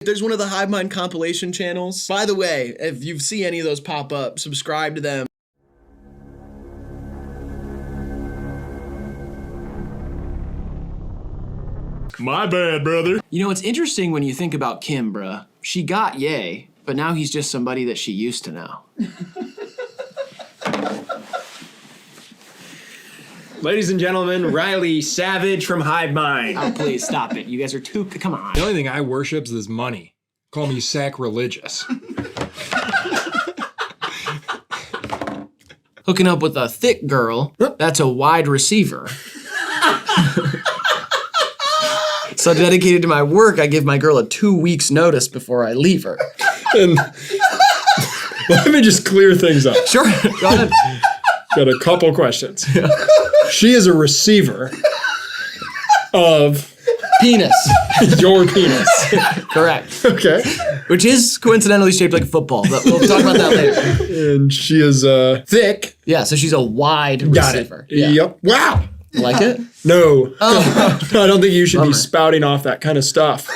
There's one of the Hivemind compilation channels. By the way, if you see any of those pop up, subscribe to them. My bad, brother. You know, it's interesting when you think about Kim, bruh. She got Ye, but now he's just somebody that she used to know. Ladies and gentlemen, Riley Savage from Hivemind. Oh, please stop it. You guys are too, come on. The only thing I worship is money. Call me sacrilegious. Hooking up with a thick girl, that's a wide receiver. So dedicated to my work, I give my girl a 2 weeks notice before I leave her. And let me just clear things up. Sure, go ahead. Got a couple questions. Yeah. She is a receiver of Penis. your penis. Correct. Okay. Which is coincidentally shaped like a football, but we'll talk about that later. And she is thick. Yeah, so she's a wide Got receiver. it. Yeah. Yep. Wow. Like it? No. Oh. I don't think you should Bummer. be spouting off that kind of stuff.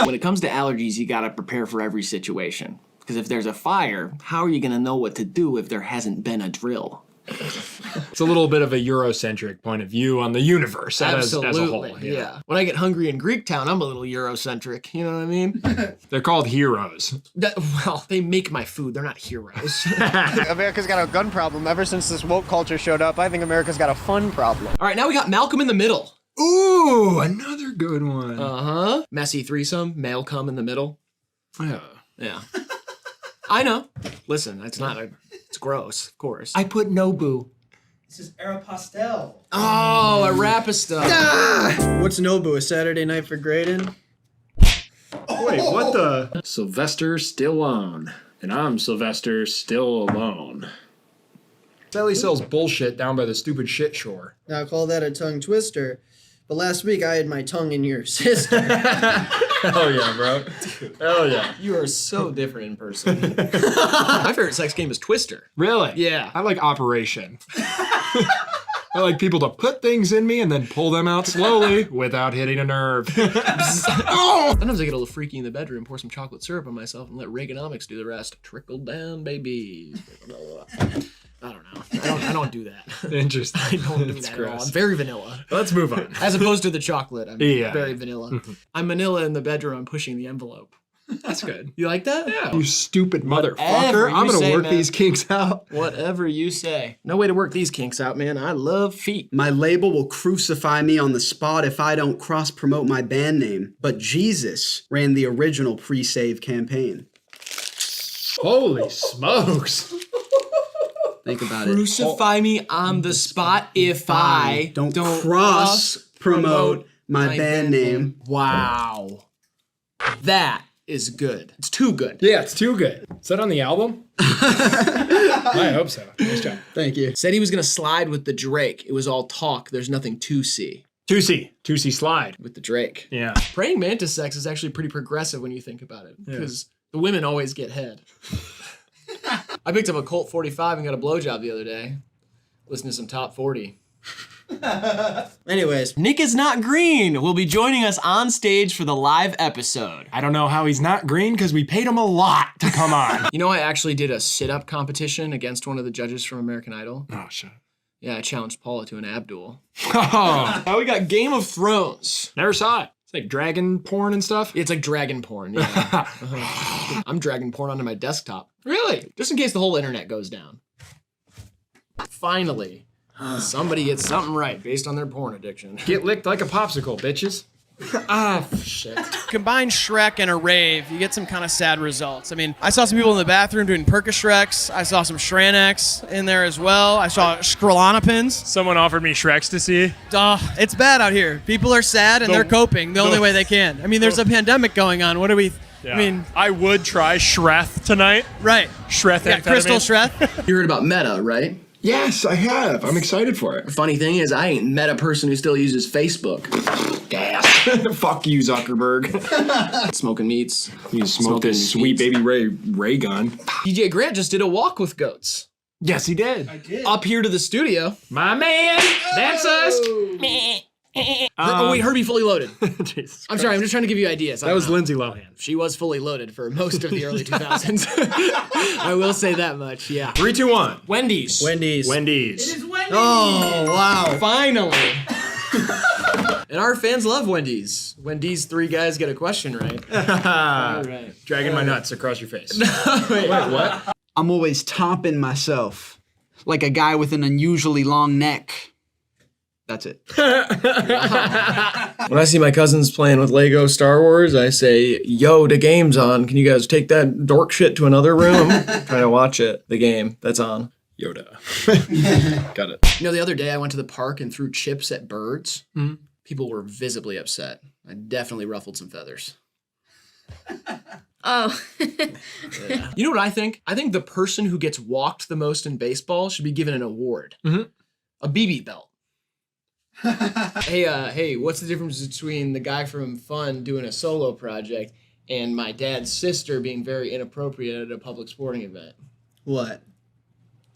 When it comes to allergies, you gotta prepare for every situation. Because if there's a fire, how are you gonna know what to do if there hasn't been a drill? It's a little bit of a Eurocentric point of view on the universe as a whole. Yeah. When I get hungry in Greektown, I'm a little Eurocentric. You know what I mean? They're called heroes. Well, they make my food. They're not heroes. America's got a gun problem. Ever since this woke culture showed up, I think America's got a fun problem. All right, now we got Malcolm in the Middle. Ooh, another good one. Uh-huh. Messy threesome, male cum in the middle. Yeah. Yeah. I know. Listen, it's not a... It's gross, of course. I put Nobu. This is Aeropostale. Oh, a Rapista. Ah! What's Nobu, a Saturday night for Graydon? Wait, what the? Sylvester Stallone. And I'm Sylvester still alone. Sally sells bullshit down by the stupid shit shore. Now call that a tongue twister. But last week I had my tongue in your sister. Hell yeah, bro. Hell yeah. You are so different in person. My favorite sex game is Twister. Really? Yeah. I like Operation. I like people to put things in me and then pull them out slowly without hitting a nerve. Sometimes I get a little freaky in the bedroom, pour some chocolate syrup on myself, and let Reaganomics do the rest. Trickle down, baby. I don't know. I don't do that. Interesting. I don't do It's that at all. gross. I'm very vanilla. Let's move on. As opposed to the chocolate, I'm Yeah. very vanilla. I'm Manila in the bedroom. I'm pushing the envelope. That's good. You like that? Yeah. You stupid Whatever motherfucker. you I'm gonna say, work man. these kinks out. Whatever you say. No way to work these kinks out, man. I love feet. My label will crucify me on the spot if I don't cross-promote my band name. But Jesus ran the original pre-save campaign. Holy smokes. Think about it. Crucify me on the spot if I Don't cross-promote my band name. Wow. That is good. It's too good. Yeah, it's too good. Is that on the album? I hope so. Nice job. Thank you. Said he was going to slide with the Drake. It was all talk. There's nothing to see 2C slide. with the Drake. Yeah. Praying mantis sex is actually pretty progressive when you think about it. Because the women always get head. I picked up a Colt 45 and got a blowjob the other day. Listen to some top 40. Anyways, Nick is not green will be joining us on stage for the live episode. I don't know how he's not green because we paid him a lot to come on. You know, I actually did a sit-up competition against one of the judges from American Idol. Oh, shit. Yeah, I challenged Paula to an ab duel. Oh, Now we got Game of Thrones. never saw it. It's like dragon porn and stuff. It's like dragon porn, yeah. Uh-huh. I'm dragon porn onto my desktop. Really? Just in case the whole internet goes down. Finally, somebody gets something right based on their porn addiction. Get licked like a popsicle, bitches. Ah, shit. Combine Shrek and a rave, you get some kind of sad results. I mean, I saw some people in the bathroom doing Perka-Shreks. I saw some Shranex in there as well. I saw Skrillonopins. Someone offered me Shreks to see. It's bad out here. People are sad and they're coping the only way they can. I mean, there's a pandemic going on. What do we... Yeah. I mean... I would try Shreth tonight. Right. Shreth Yeah, Crystal amphetamine. Shreth. You heard about Meta, right? Yes, I have. I'm excited for it. Funny thing is, I ain't met a person who still uses Facebook. Gas. Fuck you, Zuckerberg. Smoking meats. You smoke Smoking this sweet meats. baby Ray gun. DJ Grant just did a walk with goats. Yes, he did. I did. Up here to the studio. My man, that's us. Oh wait, Herbie Fully Loaded. Jesus I'm sorry, I'm just trying to give you ideas. That was Lindsay Lohan. She was fully loaded for most of the early 2000s. I will say that much, yeah. 3, 2, 1. Wendy's. Wendy's. Wendy's. Oh, wow. Finally. And our fans love Wendy's. When these 3 guys get a question right. All right. Dragging my nuts across your face. Wait, What? I'm always topping myself like a guy with an unusually long neck. That's it. When I see my cousins playing with Lego Star Wars, I say, yo, the game's on. Can you guys take that dork shit to another room? Trying to watch it, the game that's on. Yoda. Got it. You know, the other day I went to the park and threw chips at birds. Mm-hmm. People were visibly upset. I definitely ruffled some feathers. Oh. Yeah. You know what I think? I think the person who gets walked the most in baseball should be given an award. Mm-hmm. A BB belt. Hey, what's the difference between the guy from Fun doing a solo project and my dad's sister being very inappropriate at a public sporting event? What?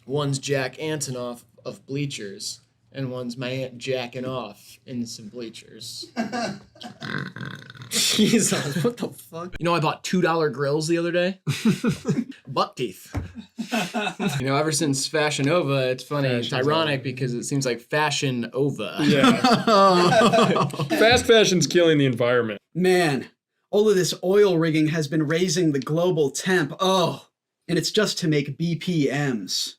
One's Jack Antonoff of Bleachers, and one's my aunt jacking off in some bleachers. Jesus, what the fuck? You know, I bought $2 grills the other day. Buck teeth. You know, ever since Fashion Nova, it's funny. It's ironic because it seems like Fashion Ova. Yeah. Fast fashion's killing the environment. Man, all of this oil rigging has been raising the global temp. Oh, and it's just to make BPMs.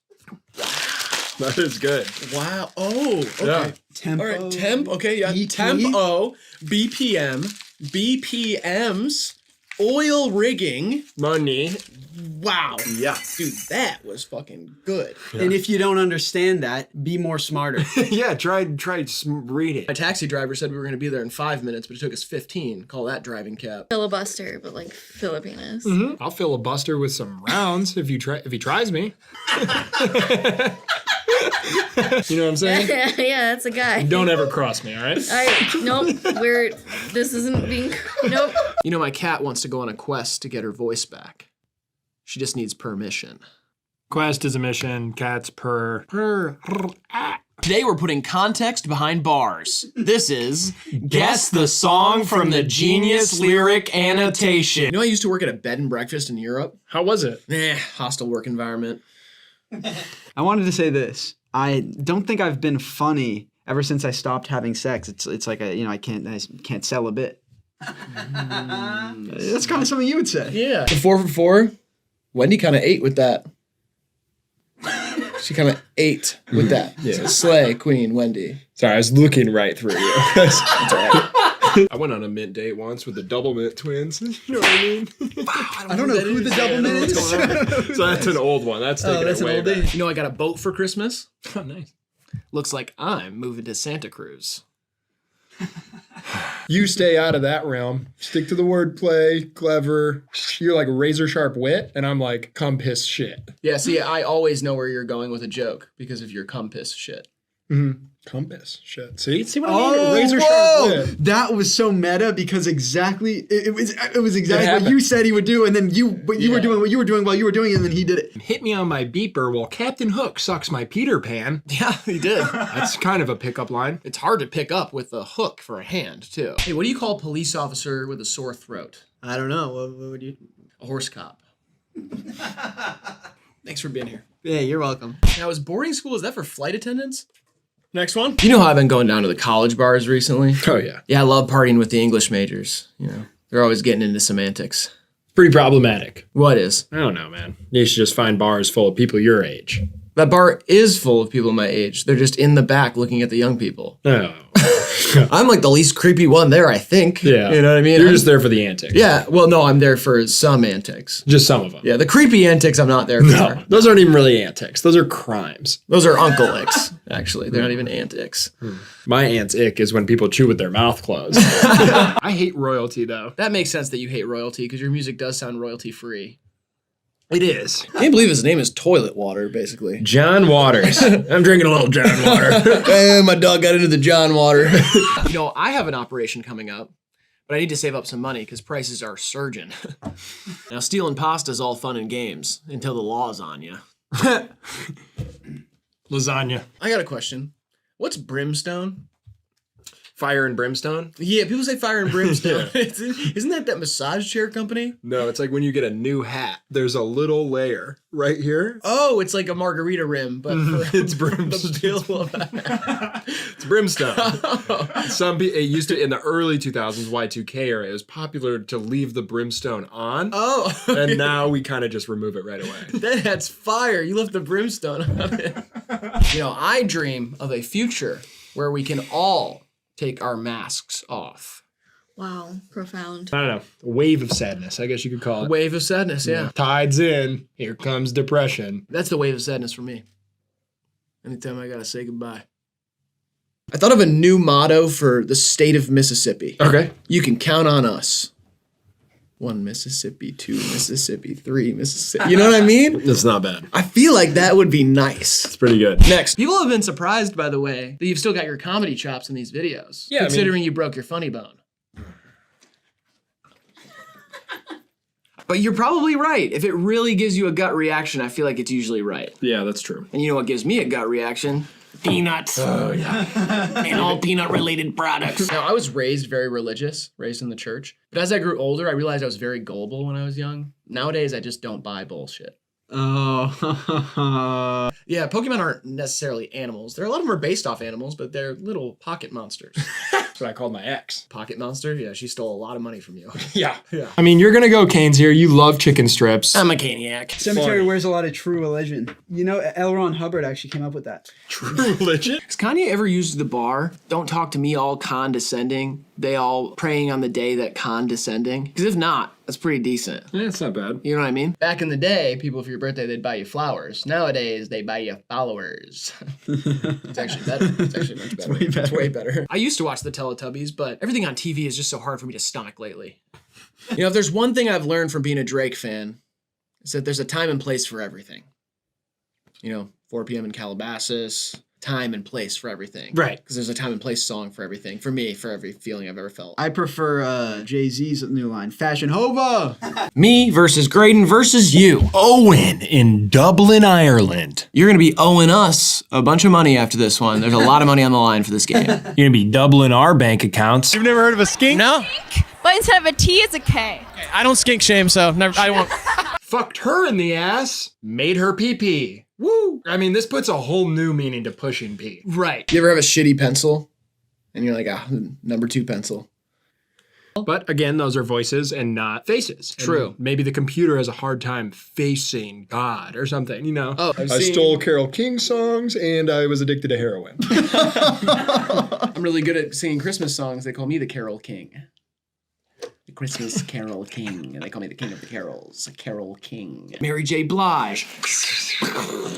That is good. Wow. Oh, okay. Yeah. Tempo. All right, temp. Okay, yeah. BT. Tempo, BPM, BPMs, oil rigging. Money. Wow. Yeah. Dude, that was fucking good. And if you don't understand that, be more smarter. Yeah, try read it. My taxi driver said we were going to be there in 5 minutes, but it took us 15. Call that driving cap. Filibuster, but like Filipinos. I'll filibuster with some rounds if he tries me. You know what I'm saying? Yeah, that's a guy. Don't ever cross me, all right? Nope. This isn't being. Nope. You know, my cat wants to go on a quest to get her voice back. She just needs permission. Quest is a mission. Cats purr. Today we're putting context behind bars. This is Guess the Song from the Genius Lyric Annotation. You know, I used to work at a bed and breakfast in Europe. How was it? Hostile work environment. I wanted to say this. I don't think I've been funny ever since I stopped having sex. It's like I can't sell a bit. That's kind of something you would say. Yeah. The 4 for 4, Wendy kind of ate with that. She kind of ate with that. Yeah. Slay, Queen Wendy. Sorry, I was looking right through you. That's all right. I went on a mint date once with the double mint twins. You know what I mean? I don't know who the double mint is. So that's an old one. That's taking that's it an way old back. date. You know, I got a boat for Christmas. Oh, nice. Looks like I'm moving to Santa Cruz. You stay out of that realm. Stick to the wordplay, clever. You're like razor sharp wit, and I'm like cum piss shit. Yeah, see, I always know where you're going with a joke because of your compass shit. Mm-hmm. Compass shit. See what I mean? Razor sharp wit. That was so meta because exactly it was exactly what happened. you said he would do, and then you were doing what you were doing while you were doing it, and then he did it. Hit me on my beeper while Captain Hook sucks my Peter Pan. Yeah, he did. That's kind of a pickup line. It's hard to pick up with a hook for a hand, too. Hey, what do you call a police officer with a sore throat? I don't know. What would you? A horse cop. Thanks for being here. Yeah, you're welcome. Now, is boarding school, is that for flight attendants? Next one. You know how I've been going down to the college bars recently? Oh, yeah. Yeah, I love partying with the English majors. You know, they're always getting into semantics. Pretty problematic. What is? I don't know, man. You should just find bars full of people your age. That bar is full of people my age. They're just in the back looking at the young people. Oh. I'm like the least creepy one there, I think. Yeah. You know what I mean? You're just there for the antics. Yeah, well, no, I'm there for some antics. Just some of them. Yeah, the creepy antics I'm not there for. No, those aren't even really antics. Those are crimes. Those are uncle icks, actually. They're not even antics. My aunt's ick is when people chew with their mouth closed. I hate royalty, though. That makes sense that you hate royalty because your music does sound royalty free. It is. I can't believe his name is Toilet Water, basically. John Waters. I'm drinking a little John Water. Hey, my dog got into the John Water. You know, I have an operation coming up, but I need to save up some money because prices are surging. Now, stealing pasta is all fun and games until the law's on you. Lasagna. I got a question. What's brimstone? Fire and Brimstone? Yeah, people say Fire and Brimstone. Isn't that massage chair company? No, it's like when you get a new hat, there's a little layer right here. Oh, it's like a margarita rim, but for It's Brimstone. It's Brimstone. Some people, it used to, in the early 2000s, Y2K era, it was popular to leave the brimstone on. Oh. And now we kind of just remove it right away. That's fire. You left the brimstone on it. You know, I dream of a future where we can all take our masks off. Wow, profound. I don't know. A wave of sadness, I guess you could call it. Wave of sadness, yeah. Tides in, here comes depression. That's the wave of sadness for me. Anytime I gotta say goodbye. I thought of a new motto for the state of Mississippi. Okay. You can count on us. 1 Mississippi, 2 Mississippi, 3 Mississippi. You know what I mean? That's not bad. I feel like that would be nice. It's pretty good. Next. People have been surprised, by the way, that you've still got your comedy chops in these videos. Yeah, considering you broke your funny bone. But you're probably right. If it really gives you a gut reaction, I feel like it's usually right. Yeah, that's true. And you know what gives me a gut reaction? Peanuts. Oh, yeah. And all peanut-related products. Now, I was raised very religious, raised in the church. But as I grew older, I realized I was very gullible when I was young. Nowadays, I just don't buy bullshit. Oh. Yeah, Pokemon aren't necessarily animals. A lot of them are based off animals, but they're little pocket monsters. That's what I called my ex. Pocket monster? Yeah, she stole a lot of money from you. Yeah. I mean, you're gonna go Canes here. You love chicken strips. I'm a caniac. Cemetery wears a lot of true religion. You know, L. Ron Hubbard actually came up with that. True religion? Has Kanye ever used the bar? Don't talk to me all condescending. They all praying on the day that condescending. Because if not, that's pretty decent. Yeah, it's not bad. You know what I mean? Back in the day, people for your birthday, they'd buy you flowers. Nowadays, they buy you followers. It's actually better. It's actually much better. It's way better. I used to watch the Teletubbies, but everything on TV is just so hard for me to stomach lately. You know, if there's one thing I've learned from being a Drake fan, it's that there's a time and place for everything. You know, 4 p.m. in Calabasas, time and place for everything. Right. Because there's a time and place song for everything. For me, for every feeling I've ever felt. I prefer Jay-Z's new line, Fashion Hova. Me versus Graydon versus you. Owen in Dublin, Ireland. You're going to be owing us a bunch of money after this one. There's a lot of money on the line for this game. You're gonna be doubling our bank accounts. You've never heard of a skink? No. But instead of a T, it's a K. I don't skink shame, so never. I won't. Fucked her in the ass, made her pee-pee. Woo! I mean, this puts a whole new meaning to pushing pee. Right. You ever have a shitty pencil? And you're like, number 2 pencil. But again, those are voices and not faces. True. And maybe the computer has a hard time facing God or something, you know? Oh, I stole Carole King songs and I was addicted to heroin. I'm really good at singing Christmas songs. They call me the Carol King. The Christmas Carol King. And they call me the King of the Carols. Carol King. Mary J. Blige.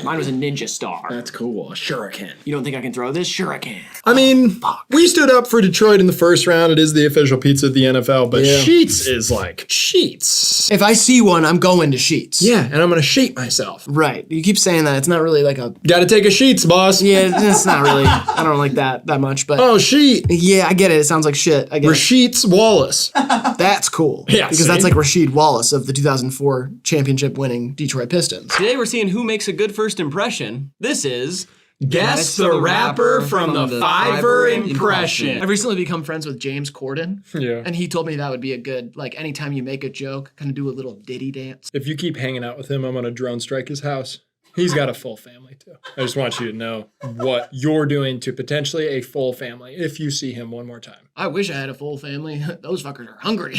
Mine was a ninja star. That's cool. A shuriken. You don't think I can throw this? Sure I can. I mean, we stood up for Detroit in the first round. It is the official pizza of the NFL, but Sheets is like Sheets. If I see one, I'm going to Sheets. Yeah, and I'm gonna sheet myself. Right. You keep saying that. It's not really like a... Gotta take a Sheets, boss. Yeah, it's not really... I don't like that much, but... Oh, sheet. Yeah, I get it. It sounds like shit. I get it. Rasheeds Wallace. That's cool. Yeah, because that's like Rasheed Wallace of the 2004 championship-winning Detroit Pistons. Today we're seeing who makes a good first impression. This is Guess the rapper from the Fiverr impression. I've recently become friends with James Corden. Yeah. And he told me that would be a good, like, anytime you make a joke, kind of do a little ditty dance. If you keep hanging out with him, I'm gonna drone strike his house. He's got a full family too. I just want you to know what you're doing to potentially a full family if you see him one more time. I wish I had a full family. Those fuckers are hungry.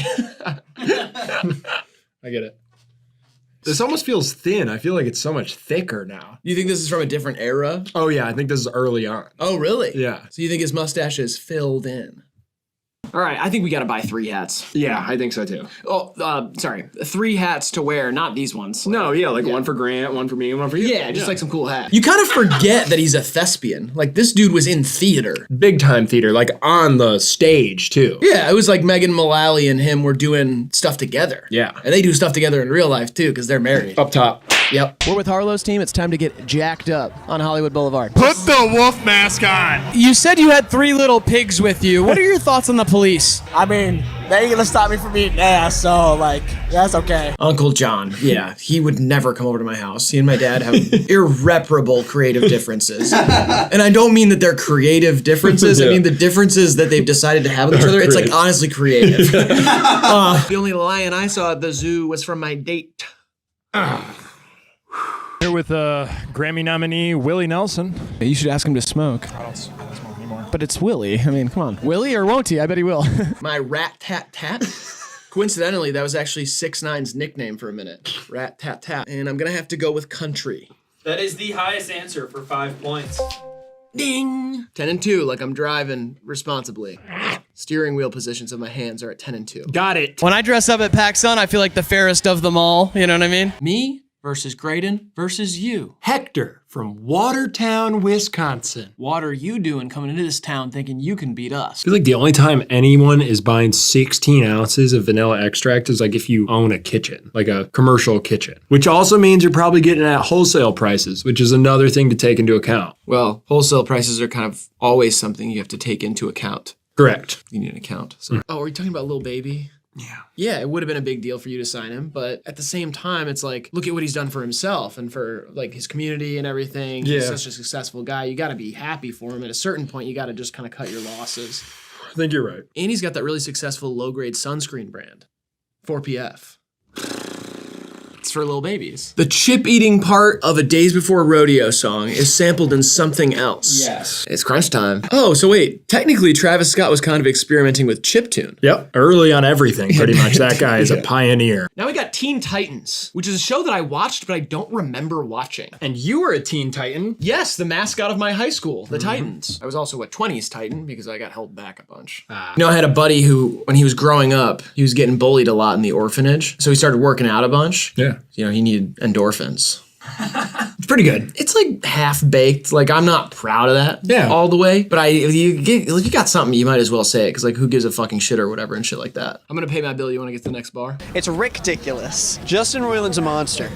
I get it. This almost feels thin. I feel like it's so much thicker now. You think this is from a different era? Oh yeah, I think this is early on. Oh, really? Yeah. So you think his mustache is filled in? All right, I think we gotta buy 3 hats. Yeah, I think so too. Oh, sorry. 3 hats to wear, not these ones. No, yeah, like one for Grant, one for me, and one for you. Yeah, just like some cool hats. You kind of forget that he's a thespian. Like, this dude was in theater. Big time theater, like on the stage too. Yeah, it was like Megan Mullally and him were doing stuff together. Yeah. And they do stuff together in real life too, because they're married. Up top. Yep. We're with Harlow's team. It's time to get jacked up on Hollywood Boulevard. Put the wolf mask on. You said you had 3 little pigs with you. What are your thoughts on the police? I mean, they ain't gonna stop me from eating ass, so like, that's okay. Uncle John, yeah, he would never come over to my house. He and my dad have irreparable creative differences. And I don't mean that they're creative differences. I mean the differences that they've decided to have with each other. It's like honestly creative. The only lion I saw at the zoo was from my date. Here with Grammy nominee Willie Nelson. You should ask him to smoke. I don't smoke anymore. But it's Willie. I mean, come on. Willie or won't he? I bet he will. My rat tat tat. Coincidentally, that was actually 6ix9ine's nickname for a minute. Rat tat tat. And I'm gonna have to go with country. That is the highest answer for 5 points. Ding! 10 and 2, like I'm driving responsibly. Steering wheel positions of my hands are at 10 and 2. Got it. When I dress up at PacSun, I feel like the fairest of them all. You know what I mean? Me versus Graydon versus you. Hector from Watertown, Wisconsin. What are you doing coming into this town thinking you can beat us? I feel like the only time anyone is buying 16 ounces of vanilla extract is like if you own a kitchen, like a commercial kitchen, which also means you're probably getting it at wholesale prices, which is another thing to take into account. Well, wholesale prices are kind of always something you have to take into account. Correct. You need an account. So. Oh, are you talking about Lil Baby? Yeah. Yeah, it would have been a big deal for you to sign him, but at the same time, it's like, look at what he's done for himself and for like his community and everything. He's such a successful guy. You got to be happy for him. At a certain point, you got to just kind of cut your losses. I think you're right. And he's got that really successful low-grade sunscreen brand, 4PF. It's for little babies. The chip-eating part of a Days Before Rodeo song is sampled in something else. Yes. It's crunch time. Oh, so wait. Technically, Travis Scott was kind of experimenting with chiptune. Yep. Early on everything, pretty much. That guy is a pioneer. Now we got Teen Titans, which is a show that I watched, but I don't remember watching. And you were a Teen Titan. Yes, the mascot of my high school, the Titans. I was also a 20s Titan because I got held back a bunch. You know, I had a buddy who, when he was growing up, he was getting bullied a lot in the orphanage. So he started working out a bunch. Yeah. You know, he needed endorphins. It's pretty good. It's like half-baked. Like, I'm not proud of that all the way. But you got something, you might as well say it. Because, like, who gives a fucking shit or whatever and shit like that. I'm going to pay my bill. You want to get to the next bar? It's ridiculous. Justin Roiland's a monster.